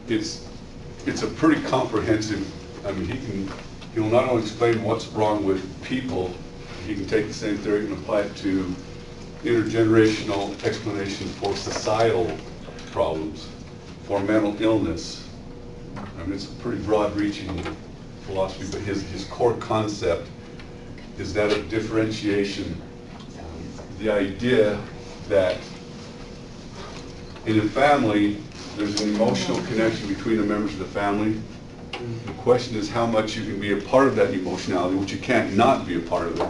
it's a pretty comprehensive. I mean, he'll not only explain what's wrong with people, he can take the same theory and apply it to intergenerational explanation for societal problems, for mental illness. I mean, it's a pretty broad-reaching philosophy, but his core concept is that of differentiation. The idea that in a family, there's an emotional connection between the members of the family. The question is how much you can be a part of that emotionality, which you can't not be a part of it,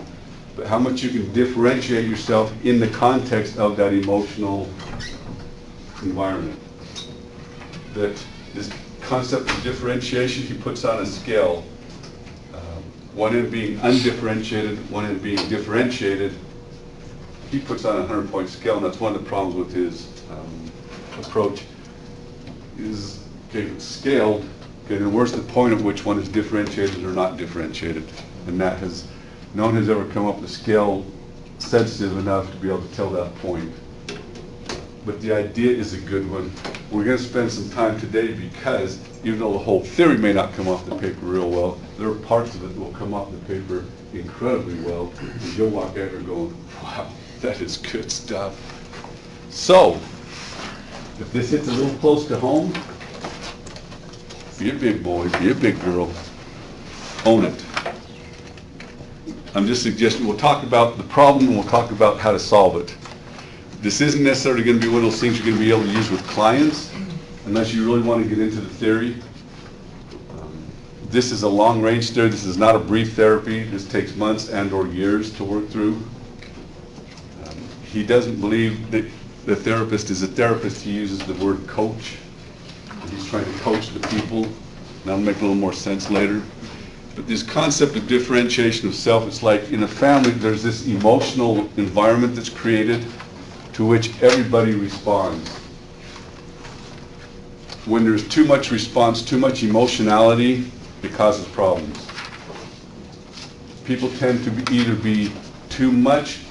but how much you can differentiate yourself in the context of that emotional environment. That this concept of differentiation, he puts on a scale, one end being undifferentiated, one end being differentiated. He puts on a 100-point scale, and that's one of the problems with his approach. Is okay, it's scaled. Okay, then where's the point at which one is differentiated or not differentiated? And that has, no one has ever come up with a scale sensitive enough to be able to tell that point. But the idea is a good one. We're going to spend some time today because even though the whole theory may not come off the paper real well, there are parts of it that will come off the paper incredibly well. And you'll walk out here going, wow, that is good stuff. So, if this hits a little close to home, be a big boy, be a big girl, own it. I'm just suggesting we'll talk about the problem and we'll talk about how to solve it. This isn't necessarily going to be one of those things you're going to be able to use with clients unless you really want to get into the theory. This is a long-range theory. This is not a brief therapy. This takes months and or years to work through. He doesn't believe that the therapist is a therapist. He uses the word coach. He's trying to coach the people. That'll make a little more sense later. But this concept of differentiation of self, it's like in a family there's this emotional environment that's created to which everybody responds. When there's too much response, too much emotionality, it causes problems. People tend to either be too much,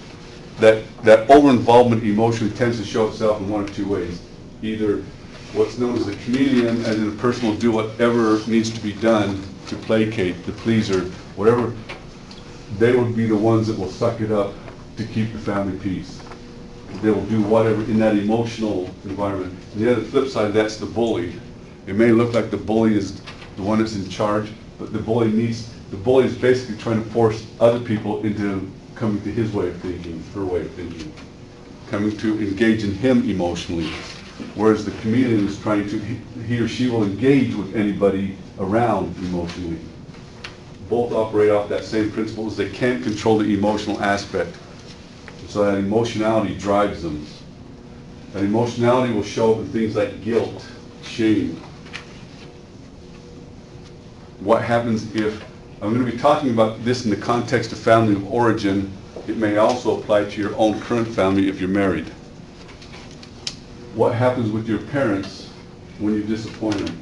that over-involvement emotion tends to show itself in one of two ways. Either what's known as a chameleon, as in a person will do whatever needs to be done to placate, to please, or whatever. They would be the ones that will suck it up to keep the family peace. They will do whatever in that emotional environment. And the other flip side, that's the bully. It may look like the bully is the one that's in charge, but the bully is basically trying to force other people into coming to his way of thinking, her way of thinking, coming to engage in him emotionally. Whereas the chameleon is trying to, he or she will engage with anybody around emotionally. Both operate off that same principle, as they can't control the emotional aspect. So that emotionality drives them. That emotionality will show up in things like guilt, shame. What happens if, I'm going to be talking about this in the context of family of origin. It may also apply to your own current family if you're married. What happens with your parents when you disappoint them?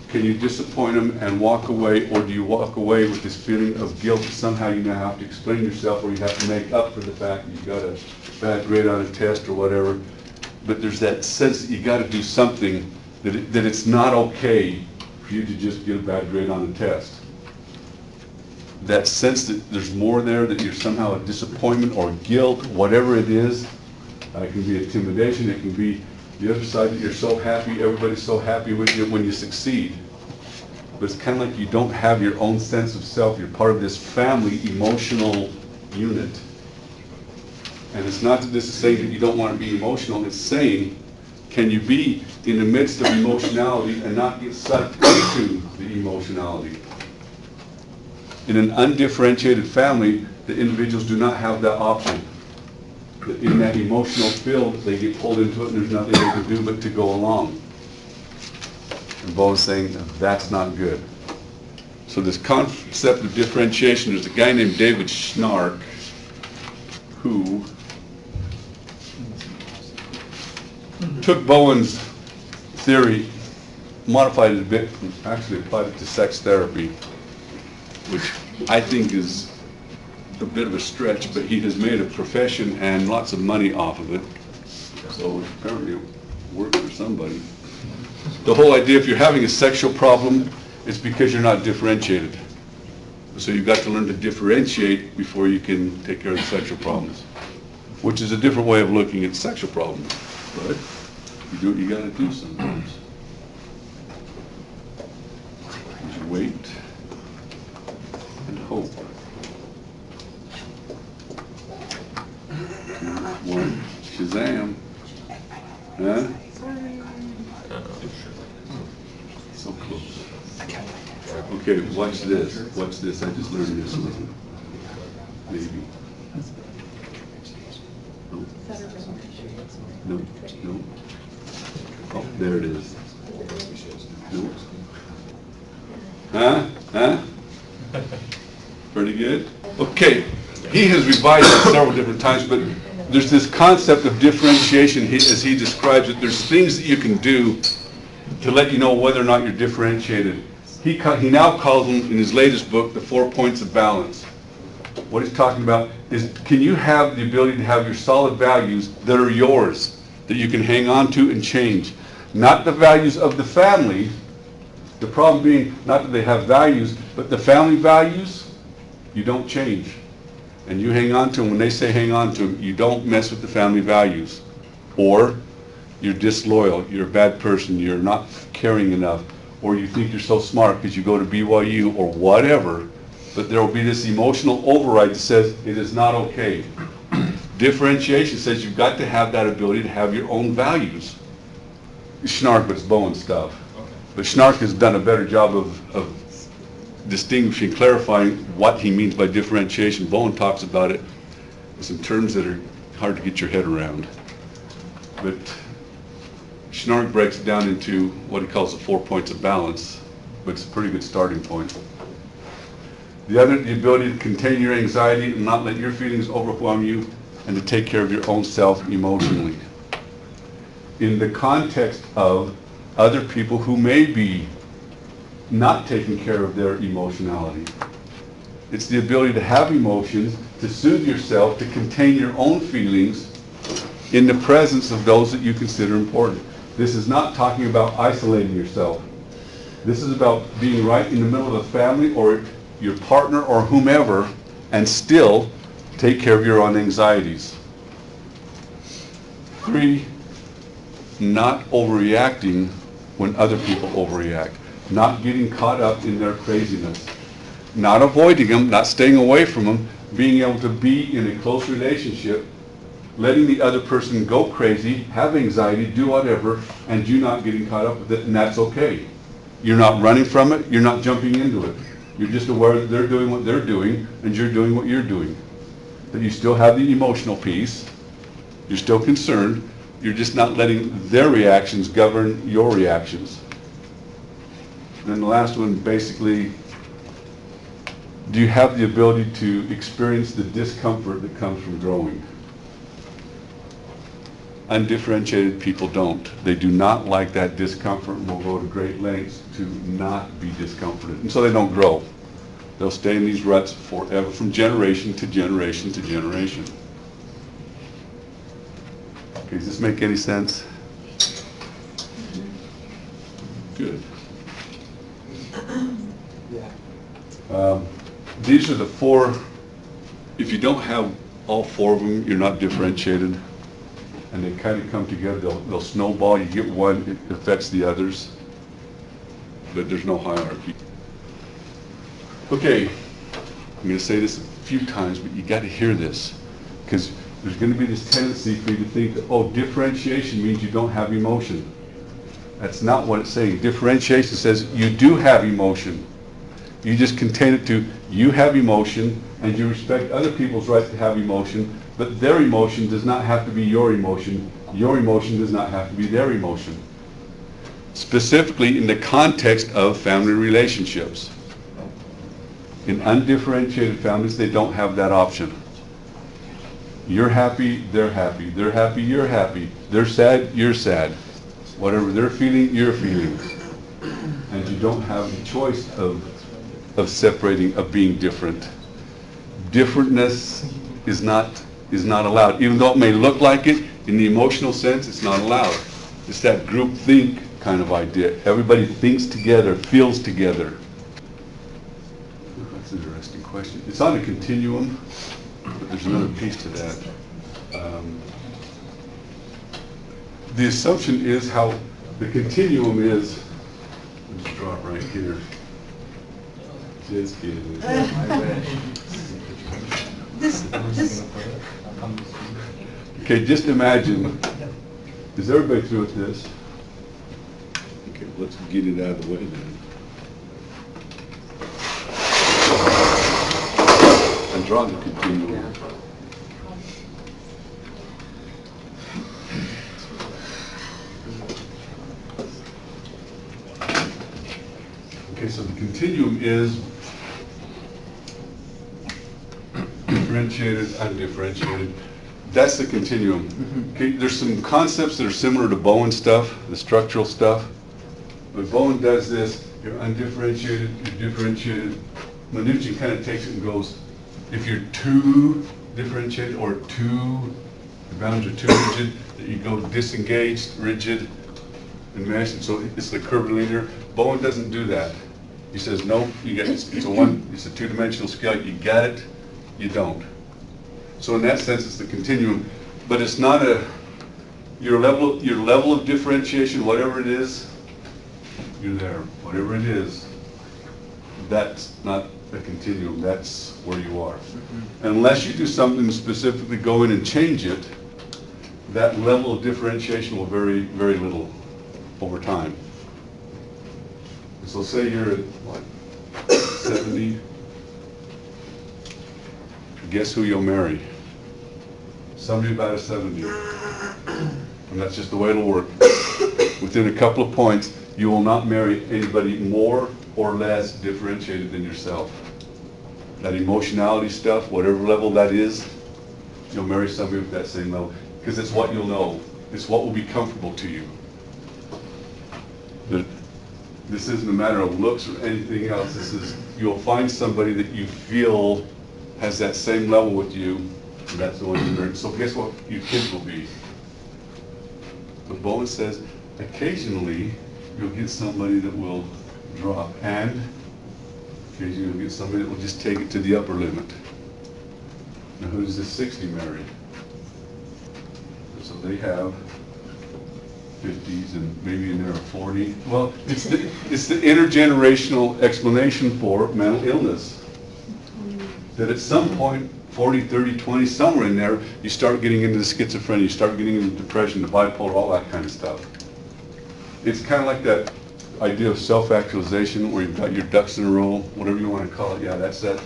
Can you disappoint them and walk away, or do you walk away with this feeling of guilt that somehow you now have to explain yourself, or you have to make up for the fact that you got a bad grade on a test or whatever? But there's that sense that you got to do something, that it's not okay for you to just get a bad grade on a test. That sense that there's more there, that you're somehow a disappointment or guilt, whatever it is. It can be intimidation, it can be the other side, that you're so happy, everybody's so happy with you when you succeed. But it's kind of like you don't have your own sense of self. You're part of this family emotional unit. And it's not that this is saying that you don't want to be emotional. It's saying, can you be in the midst of emotionality and not get sucked into the emotionality? In an undifferentiated family, the individuals do not have that option. In that emotional field, they get pulled into it and there's nothing they can do but to go along. And Bo is saying that's not good. So this concept of differentiation, there's a guy named David Schnark who took Bowen's theory, modified it a bit, and actually applied it to sex therapy, which I think is a bit of a stretch, but he has made a profession and lots of money off of it. So apparently it works for somebody. the whole idea, if you're having a sexual problem, it's because you're not differentiated. So you've got to learn to differentiate before you can take care of the sexual problems, which is a different way of looking at sexual problems. But you do what you got to do sometimes. You wait and hope. 2, 1, Shazam. Huh? So close. Okay, watch this. Watch this. I just learned this one. Maybe. No. No. Oh, there it is. No. Huh? Huh? Pretty good? Okay. He has revised it several different times, but there's this concept of differentiation, as he describes it. There's things that you can do to let you know whether or not you're differentiated. He now calls them, in his latest book, the 4 points of balance. What he's talking about is, can you have the ability to have your solid values that are yours, that you can hang on to and change? Not the values of the family. The problem being, not that they have values, but the family values, you don't change. And you hang on to them. When they say hang on to them, you don't mess with the family values. Or you're disloyal, you're a bad person, you're not caring enough, or you think you're so smart because you go to BYU or whatever, but there will be this emotional override that says it is not okay. Differentiation says you've got to have that ability to have your own values. Schnark, but it's Bowen stuff. Okay. But Schnark has done a better job of distinguishing, clarifying what he means by differentiation. Bowen talks about it in some terms that are hard to get your head around. But Schnark breaks it down into what he calls the 4 points of balance, but it's a pretty good starting point. The other, the ability to contain your anxiety and not let your feelings overwhelm you, and to take care of your own self emotionally. In the context of other people who may be not taking care of their emotionality. It's the ability to have emotions, to soothe yourself, to contain your own feelings in the presence of those that you consider important. This is not talking about isolating yourself. This is about being right in the middle of a family or your partner or whomever and still take care of your own anxieties. 3, not overreacting when other people overreact. Not getting caught up in their craziness. Not avoiding them, not staying away from them, being able to be in a close relationship, letting the other person go crazy, have anxiety, do whatever, and you not getting caught up with it, and that's okay. You're not running from it, you're not jumping into it. You're just aware that they're doing what they're doing, and you're doing what you're doing. That you still have the emotional piece, you're still concerned, you're just not letting their reactions govern your reactions. And then the last one, basically, do you have the ability to experience the discomfort that comes from growing? Undifferentiated people don't. They do not like that discomfort and will go to great lengths to not be discomforted. And so they don't grow. They'll stay in these ruts forever, from generation to generation to generation. Okay, does this make any sense? Good. These are the 4. If you don't have all 4 of them, you're not differentiated. And they kind of come together. They'll snowball. You get one, it affects the others. But there's no hierarchy. Okay, I'm going to say this a few times, but you got to hear this. Because there's going to be this tendency for you to think that, oh, differentiation means you don't have emotion. That's not what it's saying. Differentiation says you do have emotion. You just contain it to, you have emotion, and you respect other people's right to have emotion, but their emotion does not have to be your emotion. Your emotion does not have to be their emotion. Specifically in the context of family relationships. In undifferentiated families, they don't have that option. You're happy, they're happy. They're happy, you're happy. They're sad, you're sad. Whatever they're feeling, you're feeling. And you don't have the choice of separating, of being different. Differentness is not allowed. Even though it may look like it, in the emotional sense, it's not allowed. It's that group think kind of idea. Everybody thinks together, feels together. That's an interesting question. It's on a continuum, but there's another piece to that. The assumption is how the continuum is, let's just draw it right here. Just kidding. Okay, just imagine, is everybody through with this? Okay, let's get it out of the way then. And draw the continuum. Okay, so the continuum is differentiated, undifferentiated. That's the continuum. Okay, there's some concepts that are similar to Bowen stuff, the structural stuff. But Bowen does this, you're undifferentiated, you're differentiated. Mnuchin kind of takes it and goes, if you're too differentiated or the boundaries are too rigid, that you go disengaged, rigid, and meshed. And so it's the curvilinear. Bowen doesn't do that. He says, no, you get it's a two-dimensional scale. You got it, you don't. So in that sense, it's the continuum, but it's not your level of differentiation, whatever it is, you're there. Whatever it is, that's not a continuum. That's where you are. Unless you do something specifically, go in and change it, that level of differentiation will vary very little over time. So say you're at, what, 70? Guess who you'll marry? Somebody about a 70. And that's just the way it'll work. Within a couple of points, you will not marry anybody more or less differentiated than yourself. That emotionality stuff, whatever level that is, you'll marry somebody with that same level. Because it's what you'll know. It's what will be comfortable to you. This isn't a matter of looks or anything else. This is, you'll find somebody that you feel has that same level with you, and that's the one you marry. So guess what your kids will be? But Bowen says, occasionally you'll get somebody that will drop, and occasionally you'll get somebody that will just take it to the upper limit. Now who does this 60 marry? So they have 50s and maybe in there are 40. Well, it's the intergenerational explanation for mental illness. That at some point, 40, 30, 20, somewhere in there, you start getting into the schizophrenia, you start getting into depression, the bipolar, all that kind of stuff. It's kind of like that idea of self-actualization where you've got your ducks in a row, whatever you want to call it. Yeah, that's that.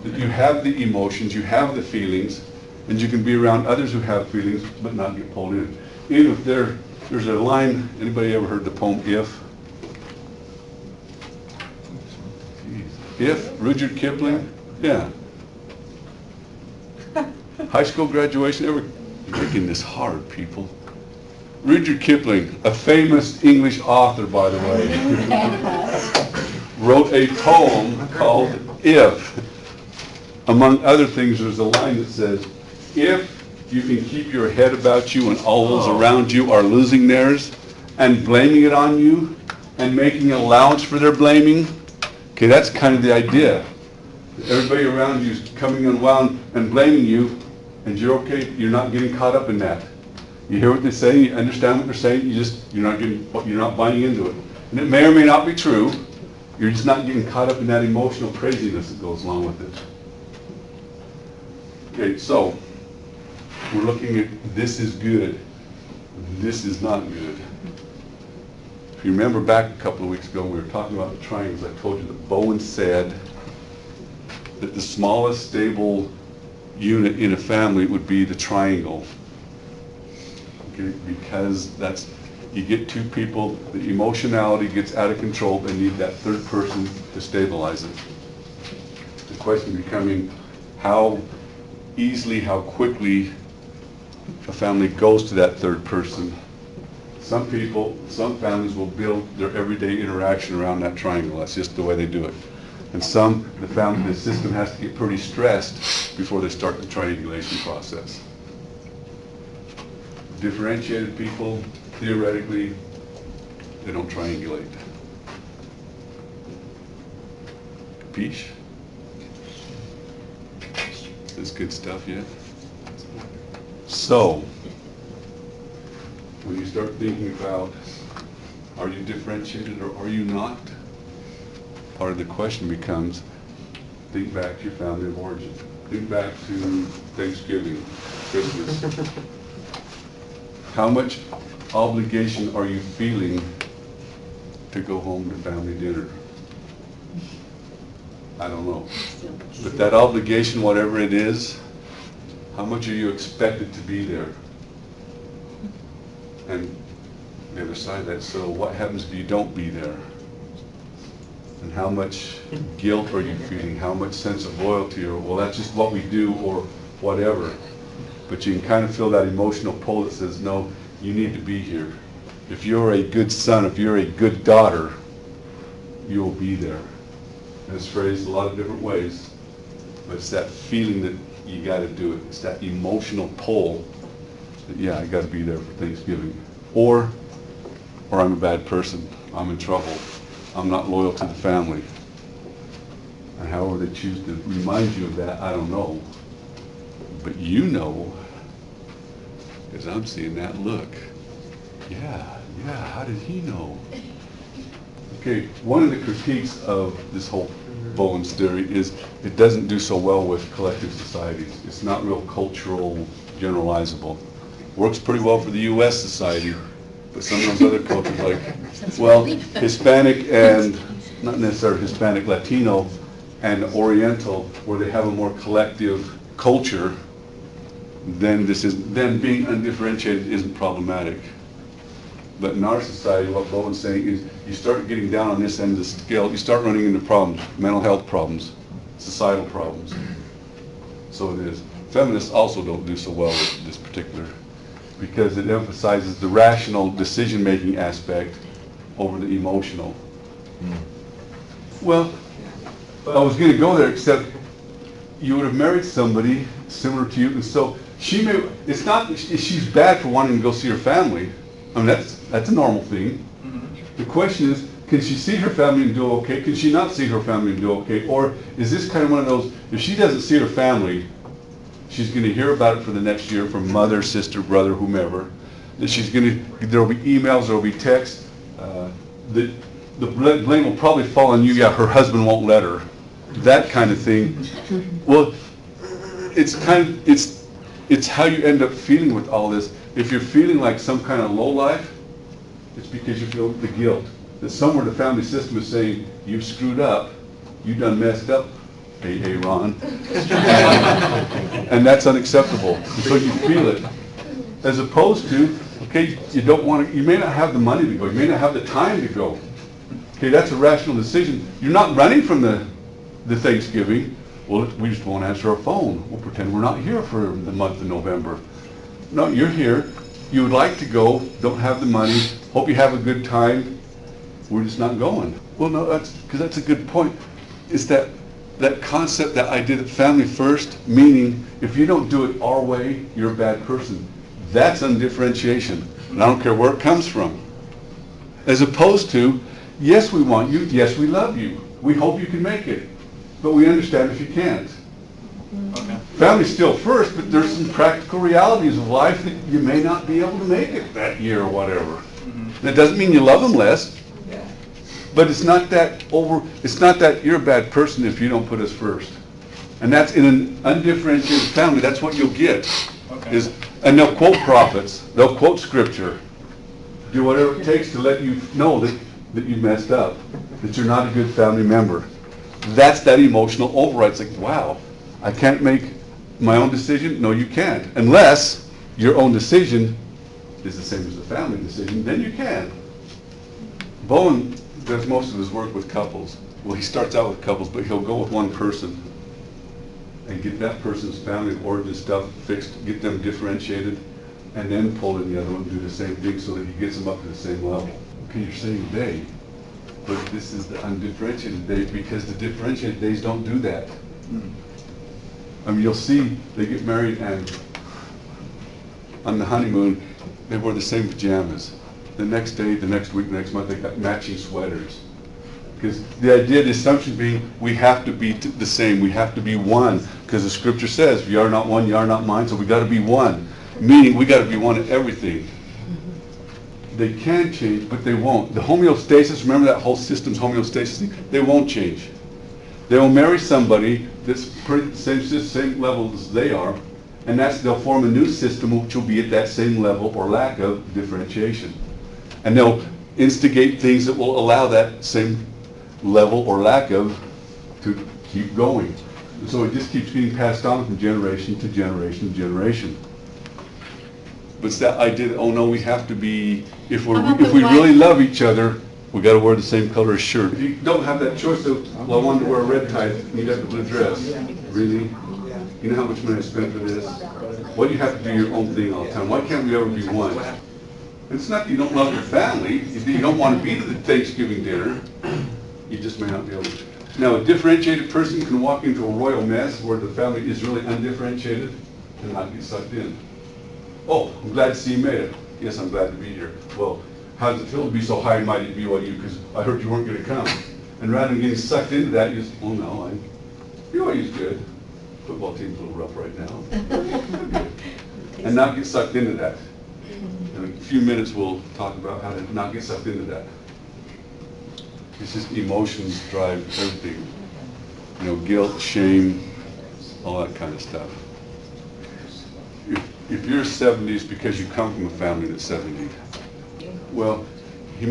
That you have the emotions, you have the feelings, and you can be around others who have feelings but not get pulled in. Even if there's a line, anybody ever heard the poem If? If, Rudyard Kipling? Yeah. High school graduation, you're making this hard, people. Rudyard Kipling, a famous English author, by the way, wrote a poem called If. Among other things, there's a line that says, if you can keep your head about you and all those around you are losing theirs and blaming it on you and making allowance for their blaming, okay, that's kind of the idea. Everybody around you is coming unwound and blaming you, and you're okay, you're not getting caught up in that. You hear what they say, you understand what they're saying, you're not buying into it. And it may or may not be true, you're just not getting caught up in that emotional craziness that goes along with it. Okay, so we're looking at this is good, this is not good. If you remember back a couple of weeks ago, we were talking about the triangles. I told you that Bowen said that the smallest stable unit in a family would be the triangle. Okay, because that's, you get two people, the emotionality gets out of control, they need that third person to stabilize it. The question becoming how easily, how quickly a family goes to that third person. Some people, some families will build their everyday interaction around that triangle. That's just the way they do it. And some, the system has to get pretty stressed before they start the triangulation process. Differentiated people, theoretically, They don't triangulate. Capiche? This good stuff yet? So, when you start thinking about, are you differentiated or are you not? Part of the question becomes, think back to your family of origin. Think back to Thanksgiving, Christmas. How much obligation are you feeling to go home to family dinner? I don't know. But that obligation, whatever it is, how much are you expected to be there? And the other side of that, so what happens if you don't be there? And how much guilt are you feeling? How much sense of loyalty? Or, well, that's just what we do, or whatever. But you can kind of feel that emotional pull that says, no, you need to be here. If you're a good son, if you're a good daughter, you'll be there. And it's phrased a lot of different ways, but it's that feeling that you got to do it. It's that emotional pull that, yeah, I got to be there for Thanksgiving. Or I'm a bad person. I'm in trouble. I'm not loyal to the family. And however they choose to remind you of that, I don't know. But you know, because I'm seeing that look. Yeah, how did he know? Okay, one of the critiques of this whole Bowen's theory is it doesn't do so well with collective societies. It's not real cultural, generalizable. Works pretty well for the U.S. society, but some of those other cultures like, well, Hispanic and, not necessarily Hispanic, Latino and Oriental, where they have a more collective culture, then being undifferentiated isn't problematic. But in our society, what Bowen's saying is you start getting down on this end of the scale, you start running into problems, mental health problems, societal problems. So it is. Feminists also don't do so well with this particular, because it emphasizes the rational decision-making aspect over the emotional. Well, I was going to go there, except you would have married somebody similar to you, and so she may, it's not that she's bad for wanting to go see her family. I mean, that's a normal thing. The question is, can she see her family and do okay? Can she not see her family and do okay? Or is this kind of one of those, if she doesn't see her family, she's going to hear about it for the next year from mother, sister, brother, whomever. That she's going to, there'll be emails, there'll be texts. The blame will probably fall on you. Yeah, her husband won't let her. That kind of thing. Well, it's how you end up feeling with all this. If you're feeling like some kind of lowlife, it's because you feel the guilt. That somewhere the family system is saying, you've screwed up, you done messed up, hey Ron. And that's unacceptable. So you feel it. As opposed to, okay, you don't want to, you may not have the money to go, you may not have the time to go. Okay, that's a rational decision. You're not running from the Thanksgiving. Well, we just won't answer our phone. We'll pretend we're not here for the month of November. No, you're here. You would like to go, don't have the money, hope you have a good time. We're just not going. Well, no, that's a good point. It's that concept, that idea that family first, meaning if you don't do it our way, you're a bad person. That's undifferentiation. And I don't care where it comes from. As opposed to, yes, we want you, yes, we love you. We hope you can make it. But we understand if you can't. Okay. Family's still first, but there's some practical realities of life that you may not be able to make it that year or whatever. That doesn't mean you love them less. Yeah. But it's not that you're a bad person if you don't put us first. And that's in an undifferentiated family, that's what you'll get. Okay. And they'll quote prophets, they'll quote scripture, do whatever it takes to let you know that you messed up, that you're not a good family member. That's that emotional override. It's like, wow, I can't make my own decision? No, you can't. Unless your own decision is the same as the family decision, then you can. Bowen does most of his work with couples. Well, he starts out with couples, but he'll go with one person and get that person's family of origin stuff fixed, get them differentiated, and then pull in the other one and do the same thing so that he gets them up to the same level. Okay, you're saying they, but this is the undifferentiated they, because the differentiated days don't do that. I mean, you'll see they get married and on the honeymoon, they wore the same pajamas. the next day, the next week, the next month, they got matching sweaters. Because the idea, the assumption being, we have to be the same, we have to be one, because the scripture says, "You are not one, you are not mine," so we got to be one. Meaning, we got to be one in everything. They can change, but they won't. The homeostasis, remember that whole system's homeostasis? They won't change. They will marry somebody that's same level as they are, and they'll form a new system which will be at that same level or lack of differentiation. And they'll instigate things that will allow that same level or lack of to keep going. And so it just keeps being passed on from generation to generation to generation. But it's that idea that, oh no, we have to be, if we really love each other, we got to wear the same color shirt. If you don't have that choice of, well, I wanted to wear a red tie, you'd have a blue dress. Really? You know how much money I spent for this? Why do you have to do your own thing all the time? Why can't we ever be one? It's not that you don't love your family. If you don't want to be to the Thanksgiving dinner, you just may not be able to. Now, a differentiated person can walk into a royal mess where the family is really undifferentiated and not get sucked in. Oh, I'm glad to see you made it. Yes, I'm glad to be here. Well, how does it feel to be so high and mighty at BYU? Because I heard you weren't going to come. And rather than getting sucked into that, you just, oh no, BYU's good. Football team's a little rough right now. And not get sucked into that. In a few minutes, we'll talk about how to not get sucked into that. It's just emotions drive everything. You know, guilt, shame, all that kind of stuff. If you're 70, it's because you come from a family that's 70. Well, the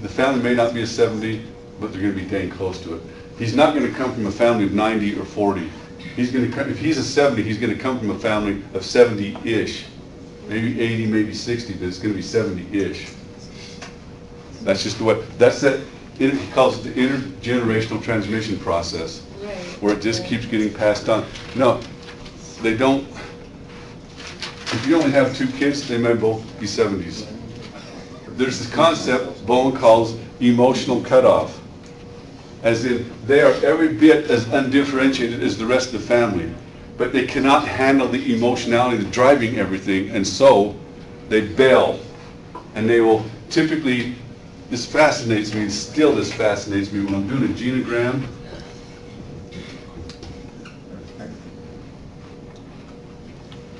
family may not be a 70, but they're going to be dang close to it. He's not going to come from a family of 90 or 40. If he's a 70, he's going to come from a family of 70-ish. Maybe 80, maybe 60, but it's going to be 70-ish. That's just the way, he calls it the intergenerational transmission process, where it just keeps getting passed on. No, they don't. If you only have 2 kids, they may both be 70s. There's this concept Bowen calls emotional cutoff, as in they are every bit as undifferentiated as the rest of the family, but they cannot handle the emotionality that's driving everything, and so they bail. And they will typically, this fascinates me, still this fascinates me when I'm doing a genogram.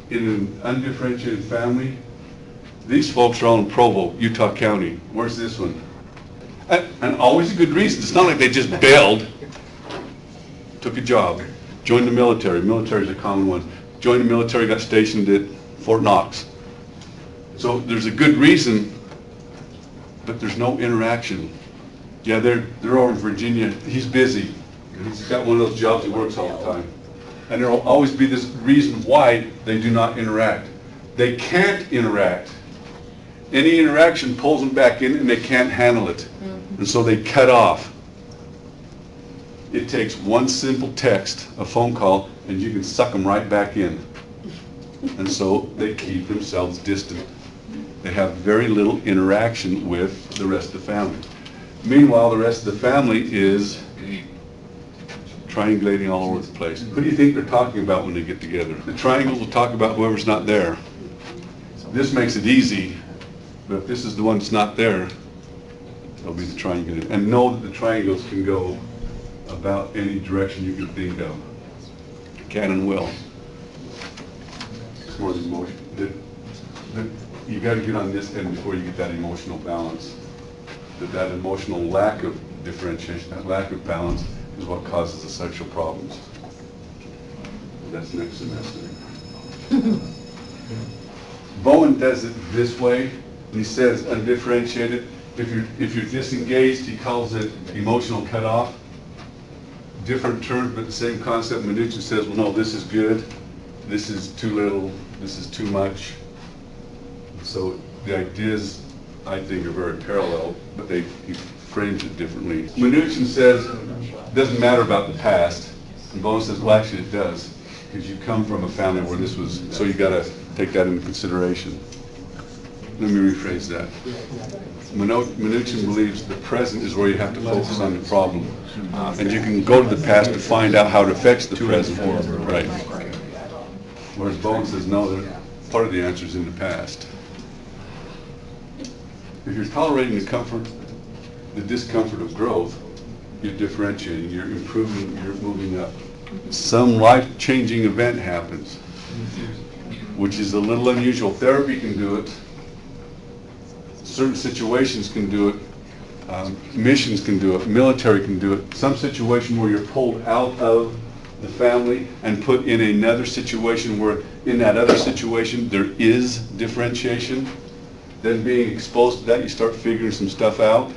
In an undifferentiated family, these folks are all in Provo, Utah County. Where's this one? And always a good reason. It's not like they just bailed, took a job, joined the military. Military is a common one. Joined the military, got stationed at Fort Knox. So there's a good reason, but there's no interaction. Yeah, they're over in Virginia. He's busy. He's got one of those jobs he works all the time. And there will always be this reason why they do not interact. They can't interact. Any interaction pulls them back in and they can't handle it. And so they cut off. It takes one simple text, a phone call, and you can suck them right back in. And so they keep themselves distant. They have very little interaction with the rest of the family. Meanwhile, the rest of the family is triangulating all over the place. Who do you think they're talking about when they get together? The triangles will talk about whoever's not there. This makes it easy, but if this is the one that's not there, it'll be the triangle. And know that the triangles can go about any direction you can think of. Can and will. It's more the emotion. You got to get on this end before you get that emotional balance. That emotional lack of differentiation, that lack of balance, is what causes the sexual problems. That's next semester. Bowen does it this way, and he says undifferentiated. If you're disengaged, he calls it emotional cutoff. Different terms, but the same concept. Mnuchin says, well, no, this is good, this is too little, this is too much. So the ideas, I think, are very parallel, but he frames it differently. Mnuchin says, it doesn't matter about the past. And Bowen says, well, actually it does, because you come from a family where this was, so you got to take that into consideration. Let me rephrase that. Mnuchin believes the present is where you have to focus on the problem. And you can go to the past to find out how it affects the present. Right. Whereas Bowen says, no, part of the answer is in the past. if you're tolerating the discomfort of growth, you're differentiating, you're improving, you're moving up. Some life-changing event happens, which is a little unusual. Therapy can do it. Certain situations can do it. Missions can do it. Military can do it. Some situation where you're pulled out of the family and put in another situation where in that other situation there is differentiation. Then being exposed to that, you start figuring some stuff out.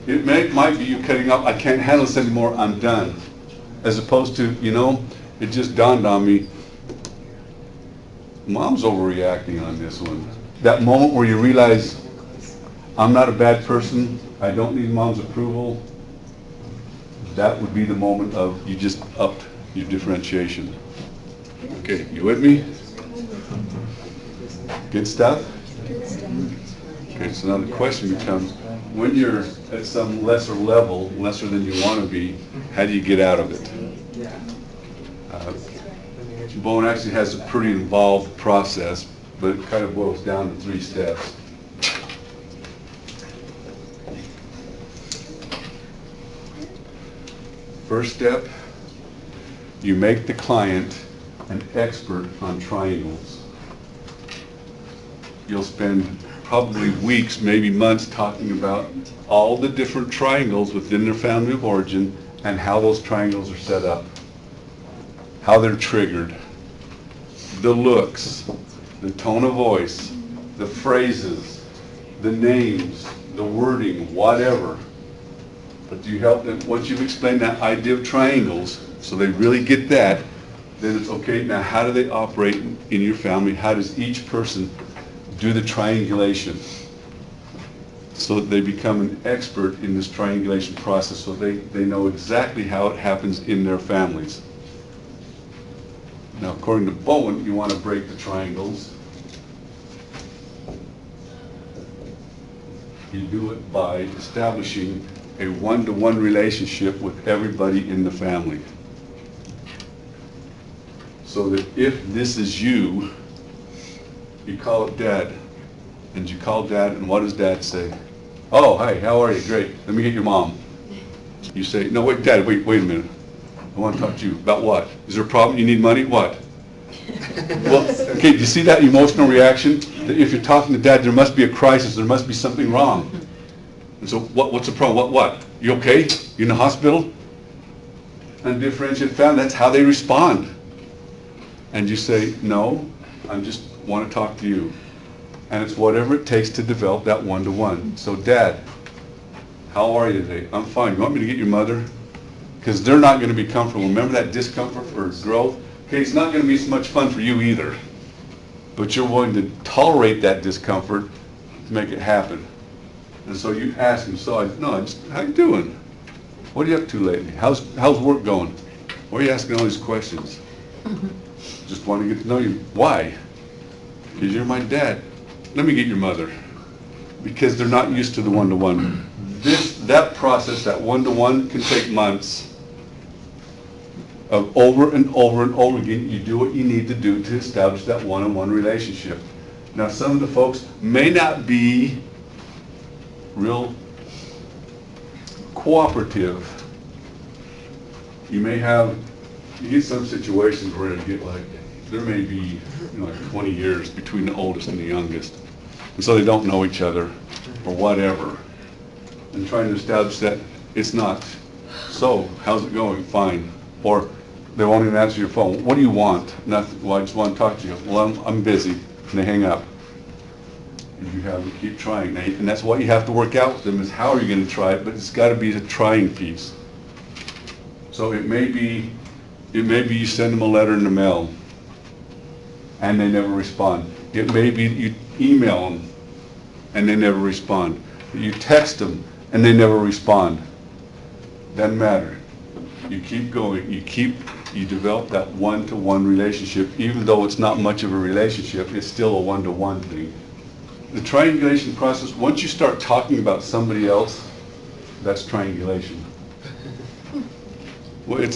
It might be you cutting up, I can't handle this anymore, I'm done. As opposed to, you know, it just dawned on me, Mom's overreacting on this one. That moment where you realize, I'm not a bad person, I don't need Mom's approval, that would be the moment of you just upped your differentiation. Okay, you with me? Good stuff? Okay, so now the question becomes, when you're at some lesser level, lesser than you want to be, how do you get out of it? Bowen actually has a pretty involved process, but it kind of boils down to 3 steps. First step, you make the client an expert on triangles. You'll spend probably weeks, maybe months, talking about all the different triangles within their family of origin and how those triangles are set up, how they're triggered, the looks, the tone of voice, the phrases, the names, the wording, whatever. But do you help them, once you've explained that idea of triangles, so they really get that, then it's okay, now how do they operate in your family? How does each person do the triangulation? So that they become an expert in this triangulation process, so they know exactly how it happens in their families. Now, according to Bowen, you want to break the triangles. You do it by establishing a one-to-one relationship with everybody in the family. So that if this is you, you call it Dad. And you call Dad, and what does Dad say? Oh, hi, how are you? Great. Let me get your mom. You say, no, wait, Dad, wait a minute. I want to talk to you. About what? Is there a problem? You need money? What? Well, okay, do you see that emotional reaction? That if you're talking to Dad, there must be a crisis, there must be something wrong. And so what's the problem? What? You okay? You in the hospital? Undifferentiated family, that's how they respond. And you say, no, I just want to talk to you. And it's whatever it takes to develop that one-to-one. So Dad, how are you today? I'm fine. You want me to get your mother? Because they're not going to be comfortable. Remember that discomfort for growth? Okay, it's not going to be so much fun for you either. But you're willing to tolerate that discomfort to make it happen. And so you ask him, how you doing? What are you up to lately? How's work going? Why are you asking all these questions? Just want to get to know you. Why? Because you're my dad. Let me get your mother. Because they're not used to the one-to-one. That process, that one-to-one, can take months of over and over and over again. You do what you need to do to establish that one-on-one relationship. Now, some of the folks may not be real cooperative. You get some situations where you get there may be like 20 years between the oldest and the youngest. And so they don't know each other or whatever. And trying to establish that it's not. So, how's it going? Fine. Or they won't even answer your phone. What do you want? Nothing. Well, I just want to talk to you. Well, I'm busy. And they hang up. And you have to keep trying. And that's what you have to work out with them, is how are you going to try it, but it's got to be the trying piece. So it may be you send them a letter in the mail and they never respond. It may be you email them and they never respond. You text them and they never respond. Doesn't matter. You keep going. You develop that one-to-one relationship. Even though it's not much of a relationship, it's still a one-to-one thing. The triangulation process, once you start talking about somebody else, that's triangulation. Well,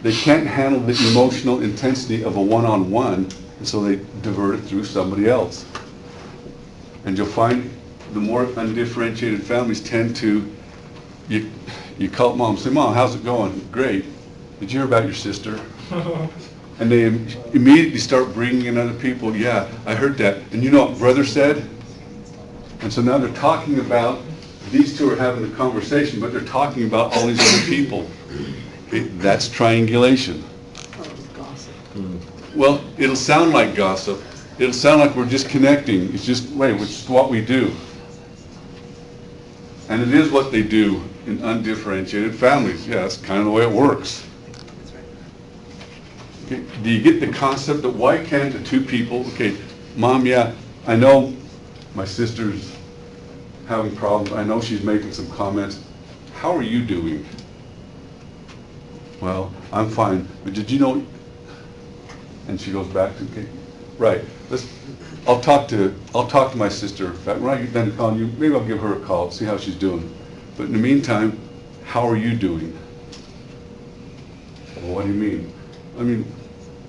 they can't handle the emotional intensity of a one-on-one, and so they divert it through somebody else. And you'll find the more undifferentiated families tend to, you call mom, say, Mom, how's it going? Great. Did you hear about your sister? And they immediately start bringing in other people. Yeah, I heard that. And you know what brother said? And so now they're talking about, these two are having a conversation, but they're talking about all these other people. Okay, that's triangulation. Well, it'll sound like gossip. It'll sound like we're just connecting. It's just, wait, it's what we do. And it is what they do in undifferentiated families. Yeah, that's kind of the way it works. Okay, do you get the concept that why can't the two people, okay, Mom, yeah, I know my sister's having problems. I know she's making some comments. How are you doing? Well, I'm fine. But did you know? And she goes back to, okay, right. I'll talk to my sister. In fact, when I get done calling you, maybe I'll give her a call, see how she's doing. But in the meantime, how are you doing? Well, what do you mean? I mean,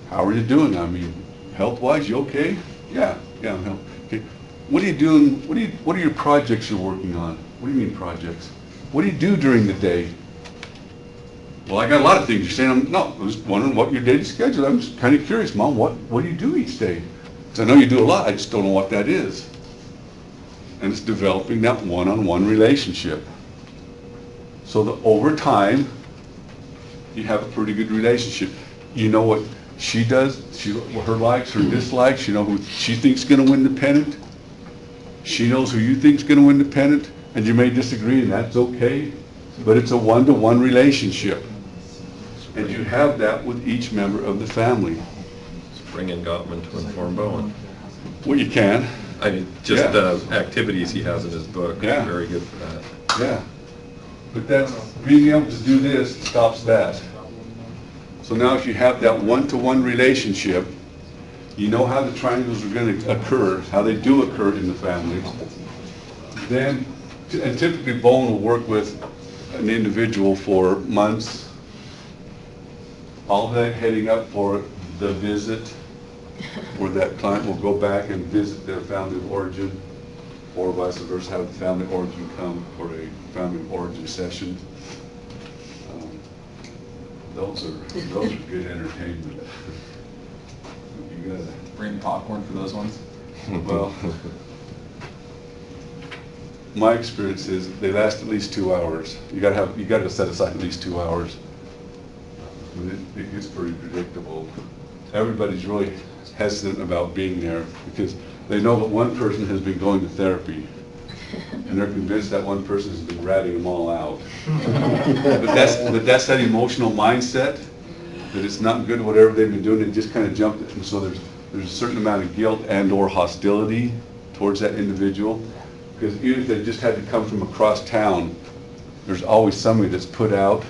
how are you doing? I mean, health-wise, you okay? Yeah, I'm healthy. Okay. What are you doing? What are your projects you're working on? What do you mean projects? What do you do during the day? Well, I got a lot of things. You're saying, no, I was wondering what your daily schedule. I'm just kind of curious, Mom, what do you do each day? Because I know you do a lot, I just don't know what that is. And it's developing that one-on-one relationship. So that over time, you have a pretty good relationship. You know what she does, her likes, her dislikes, you know who she thinks is going to win the pennant. She knows who you think is going to win the pennant, and you may disagree, and that's okay. But it's a one-to-one relationship. And you have that with each member of the family. Bring in Gottman to inform Bowen. Well, you can. I mean, just the activities he has in his book are very good for that. Yeah. But that's, being able to do this stops that. So now if you have that one-to-one relationship, you know how the triangles are going to occur, how they do occur in the family. Then, and typically Bowen will work with an individual for months, all that heading up for the visit, where that client will go back and visit their family of origin, or vice versa, have the family of origin come for a family of origin session. Those are good entertainment. You gotta bring popcorn for those ones. Well, my experience is they last at least 2 hours. You gotta set aside at least 2 hours. It gets pretty predictable. Everybody's really hesitant about being there because they know that one person has been going to therapy, and they're convinced that one person has been ratting them all out. but that's that emotional mindset that it's not good whatever they've been doing. They just kind of jumped it, and so there's a certain amount of guilt and or hostility towards that individual. Because even if they just had to come from across town, there's always somebody that's put out.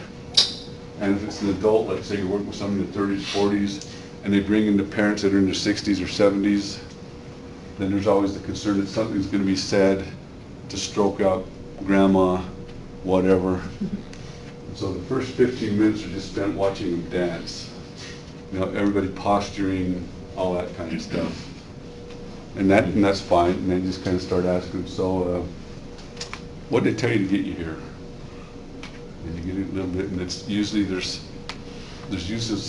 And if it's an adult, let's say you're working with somebody in their 30s, 40s, and they bring in the parents that are in their 60s or 70s, then there's always the concern that something's going to be said to stroke out grandma, whatever. So the first 15 minutes are just spent watching them dance. You know, everybody posturing, all that kind of stuff. And that's fine. And then just kind of start asking, so what did they tell you to get you here? And you get it a little bit, and it's usually there's usually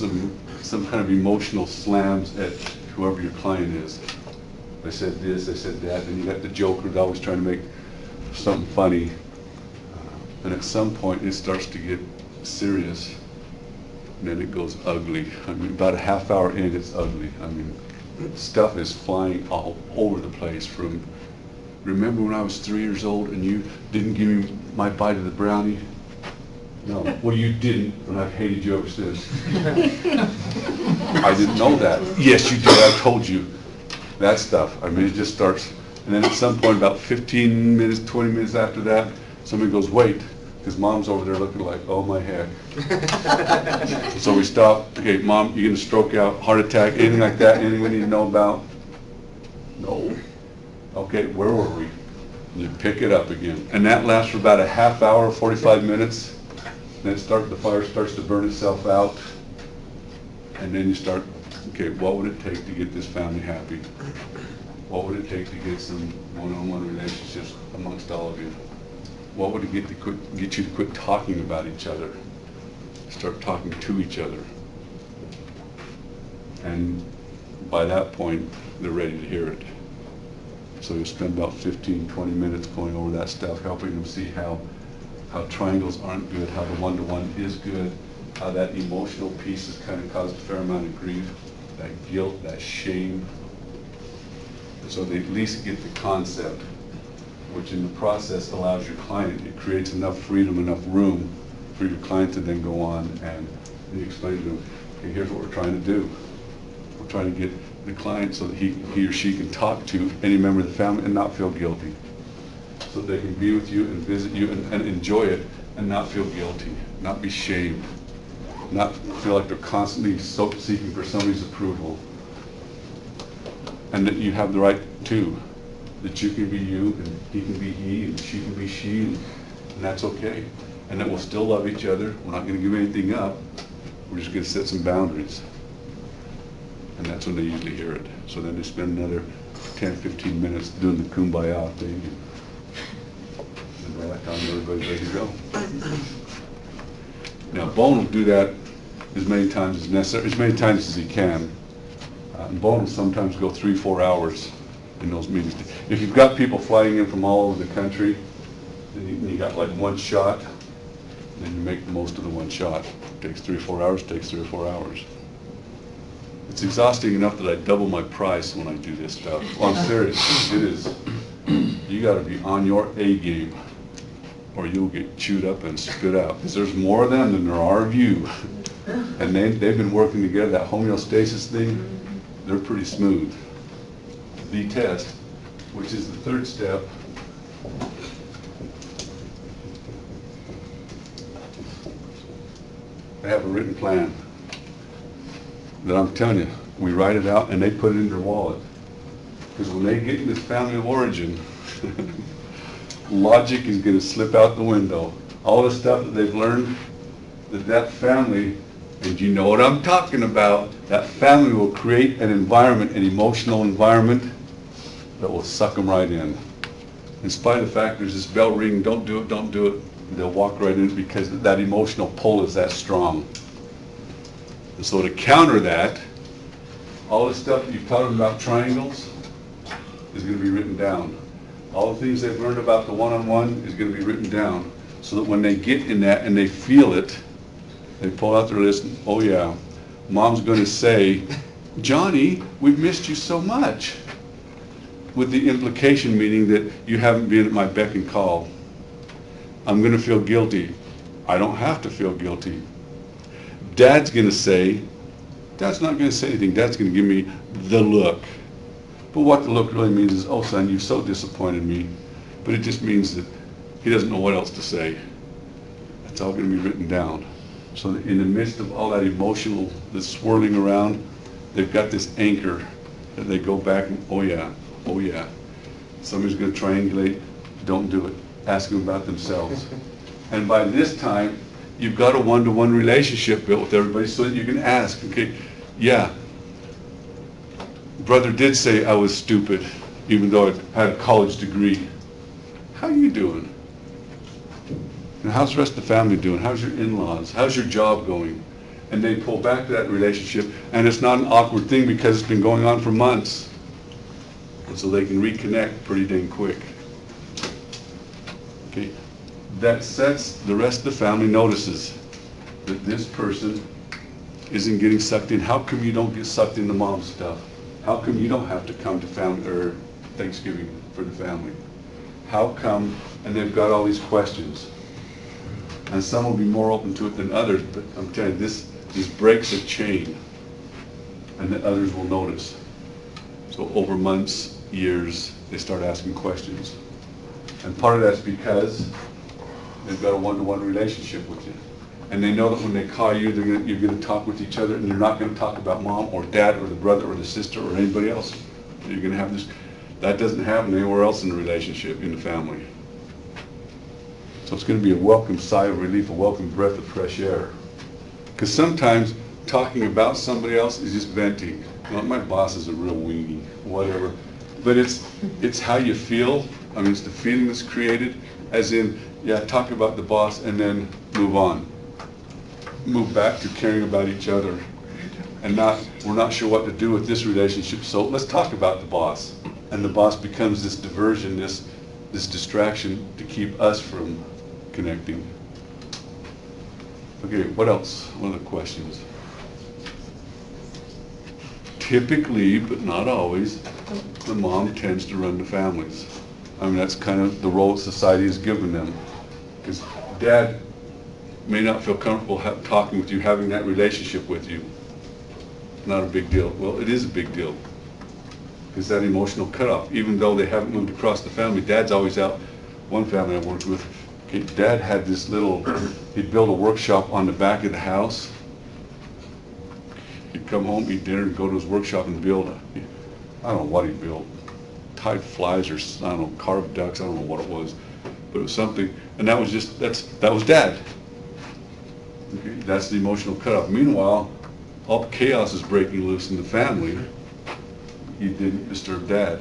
some kind of emotional slams at whoever your client is. They said this, they said that, and you got the joker who's always trying to make something funny. And at some point it starts to get serious, and then it goes ugly. I mean, about a half hour in, it's ugly. I mean, stuff is flying all over the place. From, remember when I was 3 years old and you didn't give me my bite of the brownie? No, well you didn't, and I've hated you ever since. I didn't know that. Yes, you did, I told you. That stuff, I mean, it just starts, and then at some point, about 15 minutes, 20 minutes after that, somebody goes, wait, because mom's over there looking like, oh my heck. So we stop, okay, Mom, you gonna stroke out, heart attack, anything like that, anything we need to know about? No. Okay, where were we? And you pick it up again. And that lasts for about a half hour, 45 minutes. Then the fire starts to burn itself out. And then you start, okay, what would it take to get this family happy? What would it take to get some one-on-one relationships amongst all of you? What would it get you to quit talking about each other? Start talking to each other. And by that point, they're ready to hear it. So you'll spend about 15, 20 minutes going over that stuff, helping them see how triangles aren't good, how the one-to-one is good, how that emotional piece has kind of caused a fair amount of grief, that guilt, that shame. So they at least get the concept, which in the process allows your client, it creates enough freedom, enough room for your client to then go on and you explain to them, okay, here's what we're trying to do. We're trying to get the client so that he or she can talk to any member of the family and not feel guilty. So they can be with you and visit you and enjoy it and not feel guilty, not be shamed, not feel like they're constantly seeking for somebody's approval. And that you have the right to, that you can be you and he can be he and she can be she, and that's okay. And that we'll still love each other. We're not going to give anything up. We're just going to set some boundaries. And that's when they usually hear it. So then they spend another 10, 15 minutes doing the kumbaya thing. And by that time, everybody's ready to go. Now, Bone will do that as many times as necessary, as many times as he can. And Bone will sometimes go 3-4 hours in those meetings. If you've got people flying in from all over the country, then you got like one shot, then you make the most of the one shot. It takes 3 or 4 hours, takes 3 or 4 hours. It's exhausting enough that I double my price when I do this stuff. Well, I'm serious, it is. You gotta be on your A game, or you'll get chewed up and spit out. Because there's more of them than there are of you. And they've been working together, that homeostasis thing, they're pretty smooth. The test, which is the third step, they have a written plan that I'm telling you, we write it out and they put it in their wallet. Because when they get in this family of origin, logic is going to slip out the window. All the stuff that they've learned, that family, and you know what I'm talking about, that family will create an environment, an emotional environment that will suck them right in spite of the fact there's this bell ringing, don't do it, don't do it, they'll walk right in because that emotional pull is that strong. And so to counter that, all the stuff that you've taught them about triangles is going to be written down. All the things they've learned about the one-on-one is going to be written down so that when they get in that and they feel it, they pull out their list and, oh yeah, Mom's going to say, Johnny, we've missed you so much. With the implication meaning that you haven't been at my beck and call. I'm going to feel guilty. I don't have to feel guilty. Dad's going to say, Dad's not going to say anything. Dad's going to give me the look. But what the look really means is, oh son, you've so disappointed me. But it just means that he doesn't know what else to say. That's all going to be written down. So that in the midst of all that emotional that's swirling around, they've got this anchor that they go back and, oh yeah, oh yeah. Somebody's going to triangulate, don't do it. Ask them about themselves. And by this time, you've got a one-to-one relationship built with everybody so that you can ask, okay, yeah, brother did say I was stupid, even though I had a college degree. How you doing? And how's the rest of the family doing? How's your in-laws? How's your job going? And they pull back to that relationship, and it's not an awkward thing because it's been going on for months. And so they can reconnect pretty dang quick. Okay. That sets the rest of the family notices that this person isn't getting sucked in. How come you don't get sucked into mom's stuff? How come you don't have to come to family or Thanksgiving for the family? How come? And they've got all these questions. And some will be more open to it than others, but I'm telling you, this breaks a chain, and then others will notice. So over months, years, they start asking questions. And part of that's because they've got a one-to-one relationship with you. And they know that when they call you, you're going to talk with each other, and you're not going to talk about mom or dad or the brother or the sister or anybody else. You're going to have this. That doesn't happen anywhere else in the relationship, in the family. So it's going to be a welcome sigh of relief, a welcome breath of fresh air. Because sometimes talking about somebody else is just venting. Well, my boss is a real weenie, whatever. But it's how you feel. I mean, it's the feeling that's created, as in, yeah, talk about the boss and then move on. Move back to caring about each other. And we're not sure what to do with this relationship, so let's talk about the boss. And the boss becomes this diversion, this distraction to keep us from connecting. Okay, what else? What other questions? Typically, but not always, the mom tends to run the families. I mean, that's kind of the role society has given them. Because dad may not feel comfortable talking with you, having that relationship with you. Not a big deal. Well, it is a big deal. Because that emotional cutoff, even though they haven't moved across the family, dad's always out. One family I worked with, okay, dad had this little, he'd build a workshop on the back of the house. He'd come home, eat dinner, and go to his workshop and build, I don't know what he built. Tied flies or, I don't know, carved ducks, I don't know what it was. But it was something, and that was just, that was dad. Okay, that's the emotional cutoff. Meanwhile, all the chaos is breaking loose in the family. You didn't disturb dad.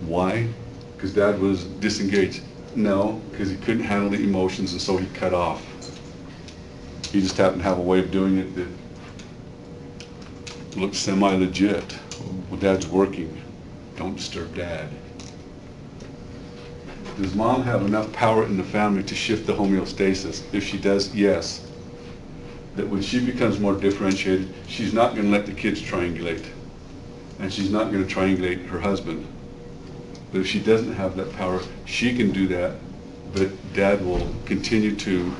Why? Because dad was disengaged. No, because he couldn't handle the emotions, and so he cut off. He just happened to have a way of doing it that looked semi-legit. Well, dad's working. Don't disturb dad. Does mom have enough power in the family to shift the homeostasis? If she does, yes. That when she becomes more differentiated, she's not going to let the kids triangulate. And she's not going to triangulate her husband. But if she doesn't have that power, she can do that, but dad will continue to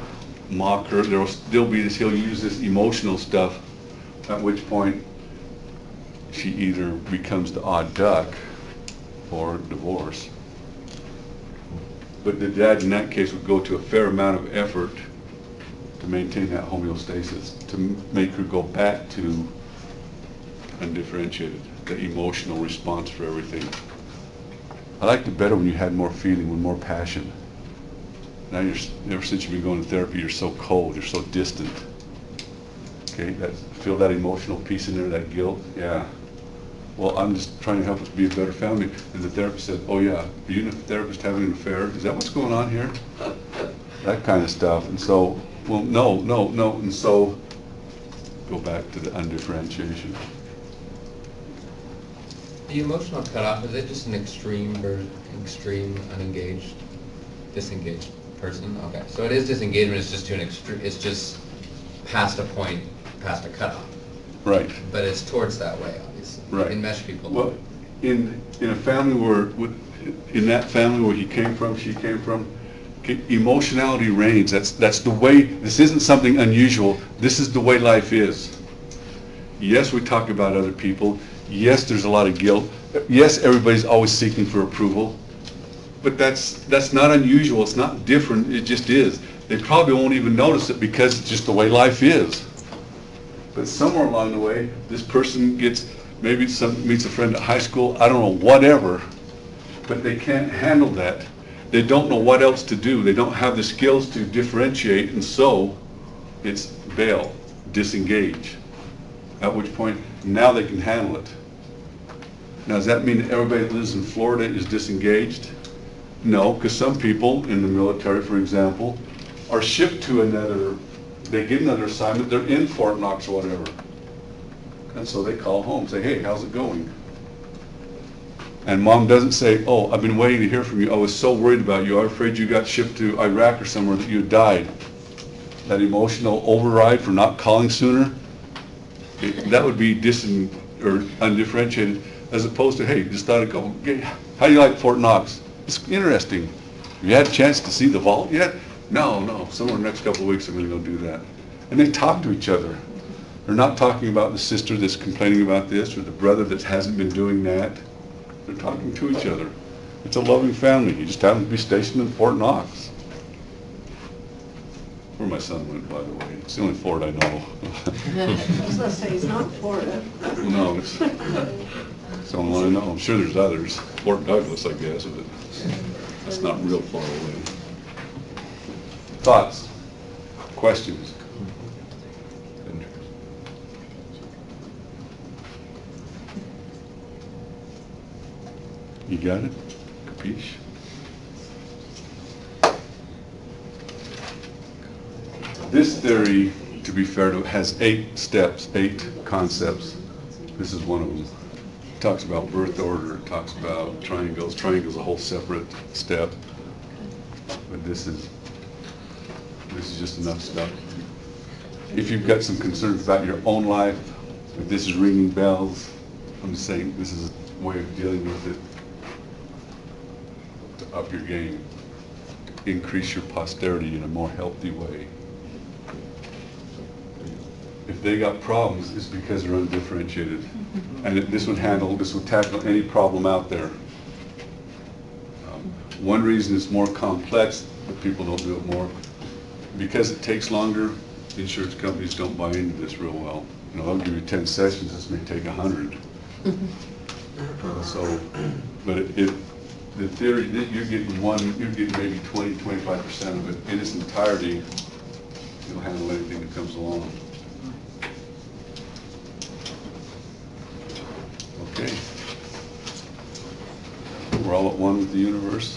mock her. There'll be this, he'll use this emotional stuff, at which point she either becomes the odd duck or divorce. But the dad in that case would go to a fair amount of effort to maintain that homeostasis, to make her go back to undifferentiated, the emotional response for everything. I liked it better when you had more feeling, with more passion. Now ever since you've been going to therapy, you're so cold, you're so distant. Okay, feel that emotional piece in there, that guilt, yeah. Well, I'm just trying to help us be a better family. And the therapist said, oh yeah, are you and the therapist having an affair? Is that what's going on here? That kind of stuff. And so, well, no. And so, go back to the undifferentiation. The emotional cutoff, is it just an extreme unengaged, disengaged person? Okay, so it is disengagement, it's just to an extreme, it's just past a point, past a cutoff. Right. But it's towards that way, obviously. Right. You can mesh people. Well, in a family in that family where he came from, she came from, emotionality reigns. That's the way. This isn't something unusual. This is the way life is. Yes, we talk about other people. Yes, there's a lot of guilt. Yes, everybody's always seeking for approval. But that's not unusual. It's not different. It just is. They probably won't even notice it because it's just the way life is. But somewhere along the way, this person meets a friend at high school, I don't know, whatever, but they can't handle that. They don't know what else to do. They don't have the skills to differentiate, and so it's bail, disengage. At which point, now they can handle it. Now, does that mean that everybody that lives in Florida is disengaged? No, because some people in the military, for example, are shipped to they get another assignment, they're in Fort Knox or whatever. And so they call home, say, hey, how's it going? And mom doesn't say, oh, I've been waiting to hear from you. I was so worried about you. I was afraid you got shipped to Iraq or somewhere, that you died. That emotional override for not calling sooner, that would be undifferentiated, as opposed to, hey, just thought I'd go, okay, how do you like Fort Knox? It's interesting. Have you had a chance to see the vault yet? No, somewhere in the next couple of weeks I'm going to go do that. And they talk to each other. They're not talking about the sister that's complaining about this or the brother that hasn't been doing that. They're talking to each other. It's a loving family. You just happen to be stationed in Fort Knox. Where my son went, by the way. It's the only Florida I know. I was going to say, he's not Florida. No, it's the only one I know. I'm sure there's others. Fort Douglas, I guess, but it's not real far away. Thoughts? Questions? got it? Capiche? This theory, to be fair to it, has 8 steps, 8 concepts. This is one of them. It talks about birth order, it talks about triangles. Triangles a whole separate step. But this is just enough stuff. If you've got some concerns about your own life, if this is ringing bells, I'm just saying this is a way of dealing with it to up your game, to increase your posterity in a more healthy way. If they got problems, it's because they're undifferentiated. And this would tackle any problem out there. One reason it's more complex, but people don't do it more, because it takes longer, insurance companies don't buy into this real well. You know, they'll give you 10 sessions, this may take 100. But the theory that you're getting maybe 20, 25% of it in its entirety, you'll handle anything that comes along. Okay. We're all at one with the universe.